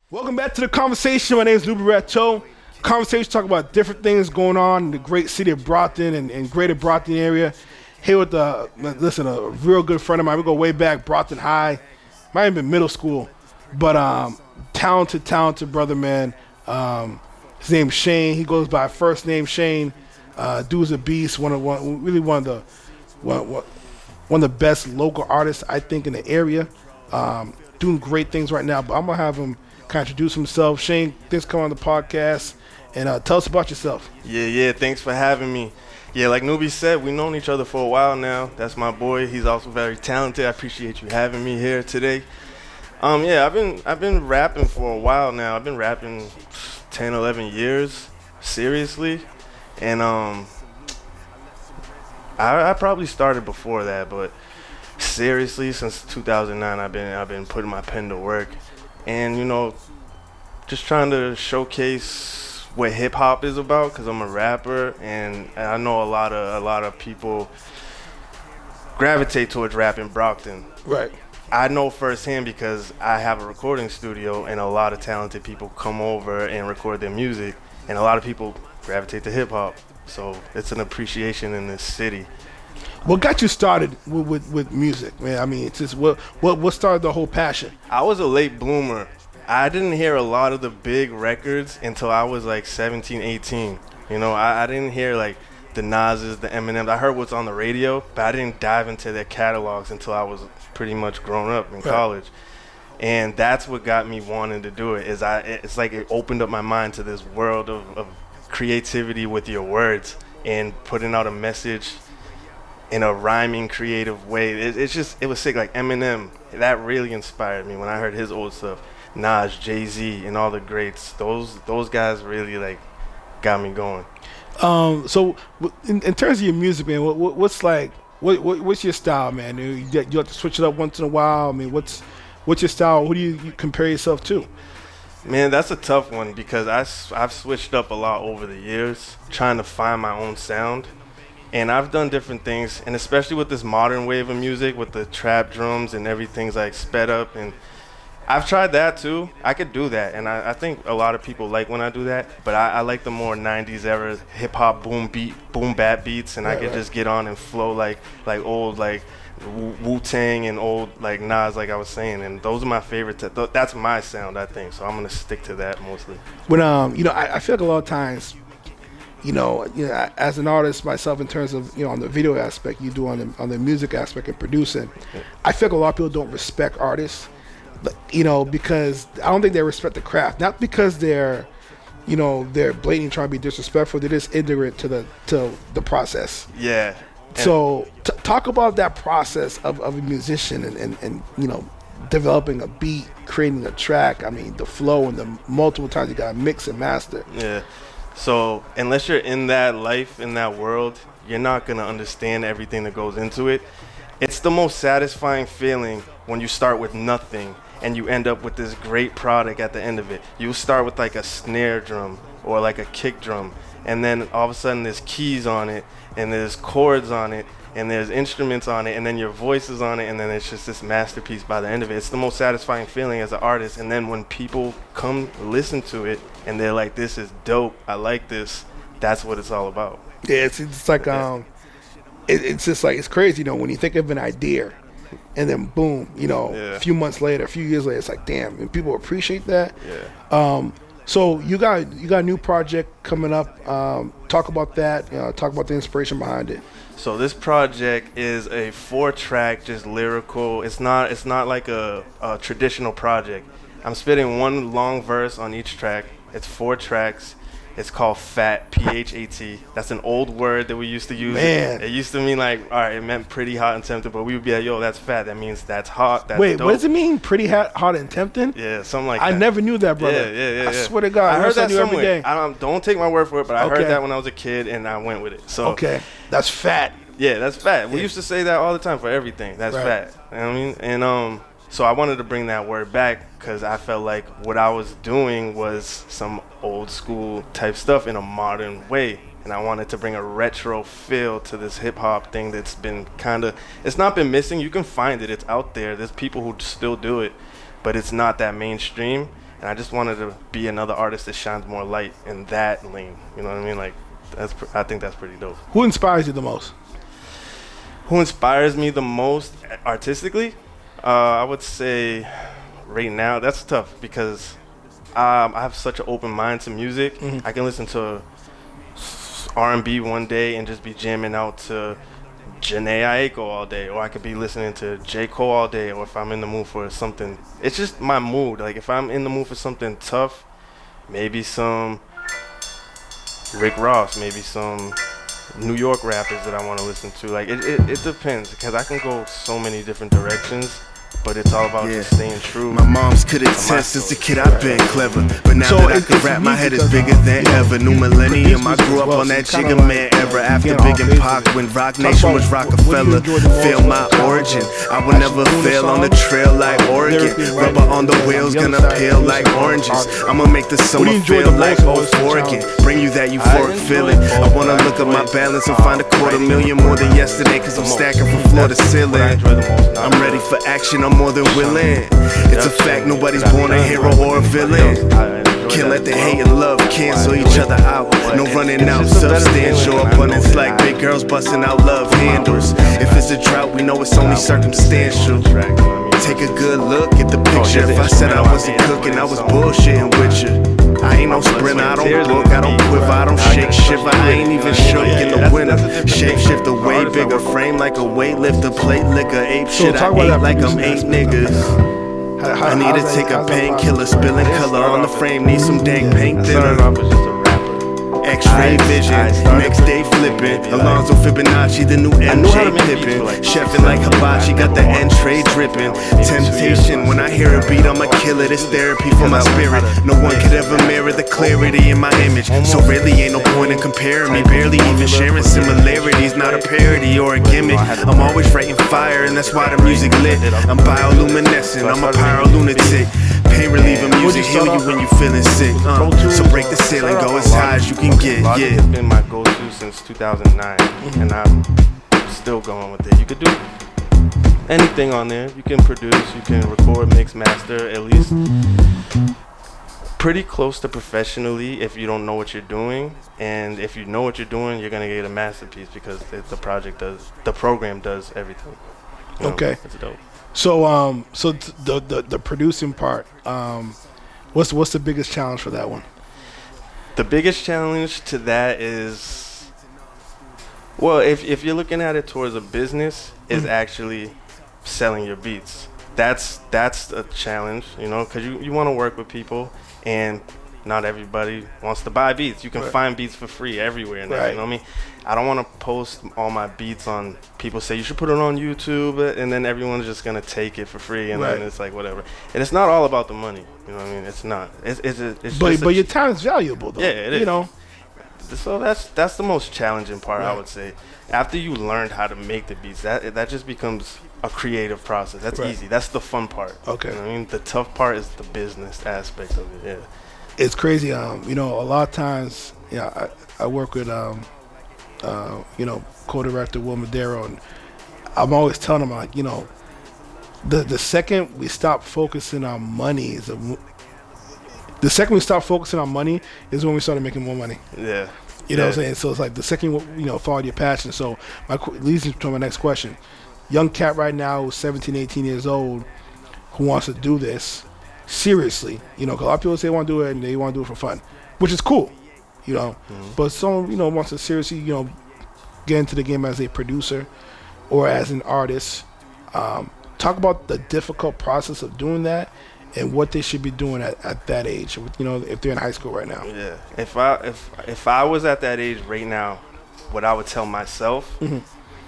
Welcome back to the conversation. My name is Nubi Rato. Conversation talk about different things going on in the great city of Brockton and greater Brockton area. Here with a real good friend of mine. We go way back, Brockton High. Might have been middle school, but talented brother, man. His name's Shayne. He goes by First Name Shayne. Dude's a beast. One of the best local artists I think in the area. Doing great things right now. But I'm gonna have him kind of introduce himself. Shayne, thanks for coming on the podcast and tell us about yourself. Yeah, thanks for having me. Yeah, like Nubi said, we've known each other for a while now. That's my boy. He's also very talented. I appreciate you having me here today. I've been rapping for a while now. I've been rapping 10, 11 years, seriously. And I probably started before that, but seriously, since 2009, I've been putting my pen to work. And, just trying to showcase what hip hop is about, because I'm a rapper and I know a lot of people gravitate towards rap in Brockton. Right. I know firsthand because I have a recording studio and a lot of talented people come over and record their music, and a lot of people gravitate to hip hop. So it's an appreciation in this city. What got you started with music, man? I mean, it's just what started the whole passion? I was a late bloomer. I didn't hear a lot of the big records until I was like 17, 18. I didn't hear like the Nas's, the Eminems. I heard what's on the radio, but I didn't dive into their catalogs until I was pretty much grown up in college. And that's what got me wanting to do it. It's like it opened up my mind to this world of creativity with your words and putting out a message in a rhyming, creative way. It was sick. Like Eminem, that really inspired me when I heard his old stuff. Nas, Jay-Z, and all the greats. Those guys really like got me going. So in terms of your music, man, what's your style, man? You have to switch it up once in a while. I mean, what's your style? Who do you compare yourself to? Man, that's a tough one because I've switched up a lot over the years, trying to find my own sound. And I've done different things, and especially with this modern wave of music, with the trap drums and everything's like sped up, and I've tried that too. I could do that, and I think a lot of people like when I do that, but I like the more 90s era hip-hop boom bap beats, and I could just get on and flow like old like Wu-Tang and old like Nas, like I was saying, and those are my favorite. That's my sound, I think, so I'm going to stick to that mostly. When I feel like a lot of times, as an artist myself, in terms of on the video aspect, you do on the music aspect and producing, I feel like a lot of people don't respect artists, because I don't think they respect the craft. Not because they're blatantly trying to be disrespectful. They're just ignorant to the process. Yeah. So talk about that process of a musician and developing a beat, creating a track. I mean, the flow and the multiple times you got to mix and master. Yeah. So unless you're in that life, in that world, you're not going to understand everything that goes into it. It's the most satisfying feeling when you start with nothing and you end up with this great product at the end of it. You start with like a snare drum or like a kick drum, and then all of a sudden there's keys on it, and there's chords on it, and there's instruments on it, and then your voice is on it, and then it's just this masterpiece by the end of it. It's the most satisfying feeling as an artist. And then when people come listen to it and they're like, this is dope, I like this, that's what it's all about. Yeah, it's like it's just like, it's crazy, when you think of an idea and then boom, a few months later, a few years later, it's like, damn, and people appreciate that. Yeah. So you got a new project coming up. Talk about that. Talk about the inspiration behind it. So this project is a 4-track, just lyrical. It's not like a traditional project. I'm spitting one long verse on each track. It's 4 tracks. It's called PHAT, P-H-A-T. That's an old word that we used to use. Man. It used to mean like, all right, it meant pretty hot and tempting, but we would be like, yo, that's fat. That means that's hot. That's Wait, dope. What does it mean? Pretty hot and tempting? Yeah, something like that. I never knew that, brother. Yeah. I swear to God. I heard that every somewhere. day. Don't take my word for it, but I Okay. heard that when I was a kid, and I went with it. So okay, that's fat. Yeah, that's fat. We used to say that all the time for everything. That's right. fat. You know what I mean? And so I wanted to bring that word back because I felt like what I was doing was some old school type stuff in a modern way. And I wanted to bring a retro feel to this hip hop thing that's been it's not been missing. You can find it. It's out there. There's people who still do it, but it's not that mainstream. and I just wanted to be another artist that shines more light in that lane. You know what I mean? Like, I think that's pretty dope. Who inspires you the most? Who inspires me the most artistically? I would say right now, that's tough because I have such an open mind to music. I can listen to R&B one day and just be jamming out to Jhené Aiko all day, or I could be listening to J. Cole all day, or if I'm in the mood for something, it's just my mood. Like, if I'm in the mood for something tough, maybe some Rick Ross, maybe some New York rappers that I want to listen to. Like, it depends, because I can go so many different directions, but it's all about just staying true. My mom's could attest since a kid I've been clever, but now So that I can rap, my head is bigger than ever. New millennium, I grew up on that Jigga Man era. After Big and Pac, when Rock Nation was Rockefeller, feel my origin. I will never fail on the trail like Oregon. Rubber on the wheels, gonna peel like oranges. I'ma make the summer feel like Oregon. Bring you that euphoric feeling. I wanna look at my balance and find $250,000 more than yesterday, cause I'm stacking from floor to ceiling. I'm ready for action, I'm more than willing. It's a fact, nobody's born a hero or a villain. Can't let the hate and love cancel each other out. No running out, substantial abundance like big girls busting out love handles. If it's a drought, we know it's only circumstantial. Take a good look at the picture. If I said I wasn't cooking, I was bullshitting with you. I ain't no sprinter, I don't book, I don't quiver, I don't shake, shiver. I ain't even shook in the winter. Shape shift a way bigger, frame like a weightlifter, plate liquor, ape shit. I ate like I'm 8 niggas. I need to take a painkiller, spilling color on the frame, need some dank paint thinner. X-ray vision, next day flipping. Alonzo Fibonacci, the new MJ Pippin. Chefing like hibachi, got the entree dripping. Temptation, when I hear a beat, I'ma kill it. It's therapy for my spirit. No one could ever mirror the clarity in my image. So really ain't no point in comparing me. Barely even sharing similarities, not a parody or a gimmick. I'm always writing fire, and that's why the music lit. I'm bioluminescent, I'm a pyro-lunatic. Pain reliever music, heal you when you feeling sick. So break the ceiling, go as high as you can get. Logic has been my go-to since 2009, and I'm still going with it. You could do anything on there. You can produce, you can record, mix, master, at least pretty close to professionally if you don't know what you're doing. And if you know what you're doing, you're gonna get a masterpiece because the program does everything. You know, Okay. it's dope. So the producing part, what's the biggest challenge for that one? The biggest challenge to that is, well, if you're looking at it towards a business, is actually selling your beats. That's a challenge, you know, because you want to work with people, and not everybody wants to buy beats. You can find beats for free everywhere now, you know what I mean? I don't want to post all my beats on, people say you should put it on YouTube, and then everyone's just going to take it for free, and then it's like whatever. And it's not all about the money, you know what I mean? It's not. But your time's valuable, though. Yeah, it is. You know? So that's the most challenging part, I would say. After you learned how to make the beats, that just becomes a creative process. That's easy. That's the fun part. Okay. You know what I mean? The tough part is the business aspect of it, yeah. It's crazy. You know, a lot of times, I work with, you know, co-director Will Madero, and I'm always telling him, like, you know, the second we stop focusing on money is the second we stop focusing on money is when we started making more money. Yeah. You know what I'm saying? So it's like the second you know, follow your passion. So leads me to my next question. Young cat right now who's 17, 18 years old who wants to do this seriously, you know, 'cause a lot of people say they want to do it and they want to do it for fun, which is cool, you know. But someone, you know, wants to seriously, you know, get into the game as a producer or as an artist. Talk about the difficult process of doing that and what they should be doing at that age, you know, if they're in high school right now. Yeah. If I was at that age right now, what I would tell myself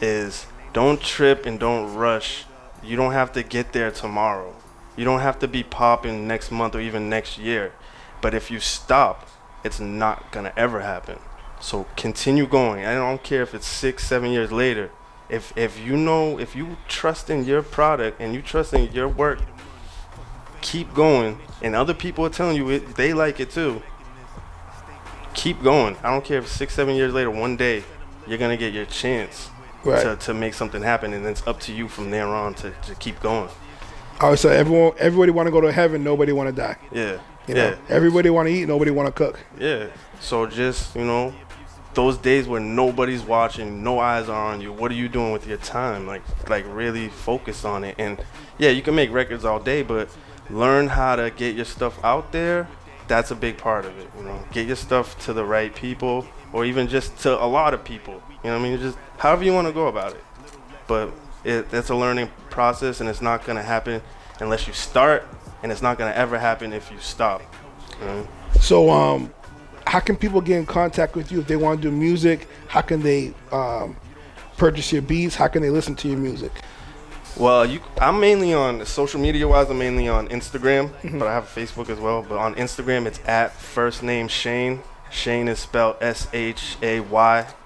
is don't trip and don't rush. You don't have to get there tomorrow. You don't have to be popping next month or even next year. But if you stop, it's not going to ever happen. So continue going. I don't care if it's 6, 7 years later. If you trust in your product and you trust in your work, keep going. And other people are telling you they like it too. Keep going. I don't care if 6, 7 years later, one day, you're going to get your chance to make something happen. And it's up to you from there on to keep going. All right, so everybody want to go to heaven, nobody want to die. Yeah. You know, Yeah. everybody want to eat, nobody want to cook. Yeah. So just, those days where nobody's watching, no eyes are on you, what are you doing with your time? Like really focus on it. And yeah, you can make records all day, but learn how to get your stuff out there. That's a big part of it. Get your stuff to the right people, or even just to a lot of people. You know what I mean? Just however you want to go about it. But it's a learning process, and it's not going to happen unless you start, and it's not going to ever happen if you stop. So how can people get in contact with you if they want to do music? How can they purchase your beats? How can they listen to your music? Well, I'm mainly on social media-wise. I'm mainly on Instagram, but I have Facebook as well. But on Instagram, it's at First Name Shayne. Shayne is spelled Shayne,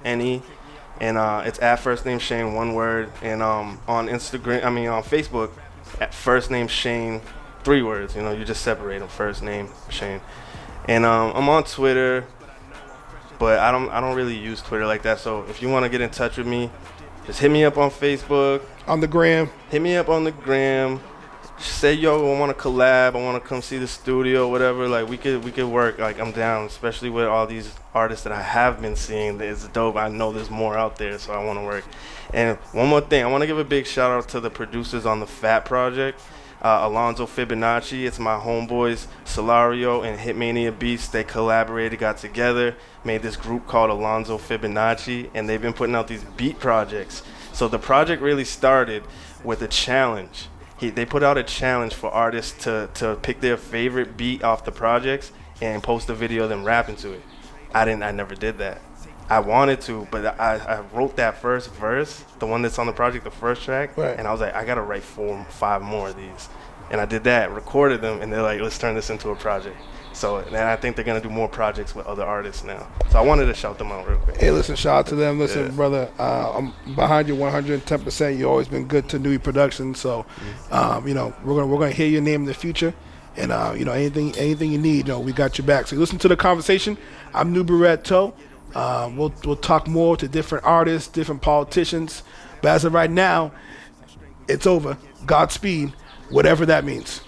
and it's at First Name Shayne, one word. And on Instagram, on Facebook, at First Name Shayne, 3 words. You just separate them. First Name Shayne. And I'm on Twitter, but I don't really use Twitter like that. So if you want to get in touch with me, just hit me up on Facebook. On the gram. Hit me up on the gram. Say, yo, I want to collab. I want to come see the studio, whatever. Like, we could work. Like, I'm down, especially with all these artists that I have been seeing. It's dope. I know there's more out there, so I want to work. And one more thing. I want to give a big shout-out to the producers on the Fat Project. Alonzo Fibonacci, it's my homeboys Solario and Hitmania Beats. They collaborated, got together, made this group called Alonzo Fibonacci, and they've been putting out these beat projects. So the project really started with a challenge. They put out a challenge for artists to pick their favorite beat off the projects and post a video of them rapping to it. I never did that. I wanted to, but I wrote that first verse, the one that's on the project, the first track, right. And I was like, I gotta write 4, 5 more of these. And I did that, recorded them, and they're like, let's turn this into a project. So, and I think they're gonna do more projects with other artists now. So I wanted to shout them out real quick. Hey, listen, shout out to them. Listen, brother, I'm behind you 110%. You've always been good to Nui Productions. So, we're gonna hear your name in the future. And anything you need, we got your back. So listen to the conversation. I'm New Barretto. We'll talk more to different artists, different politicians. But as of right now, it's over. Godspeed, whatever that means.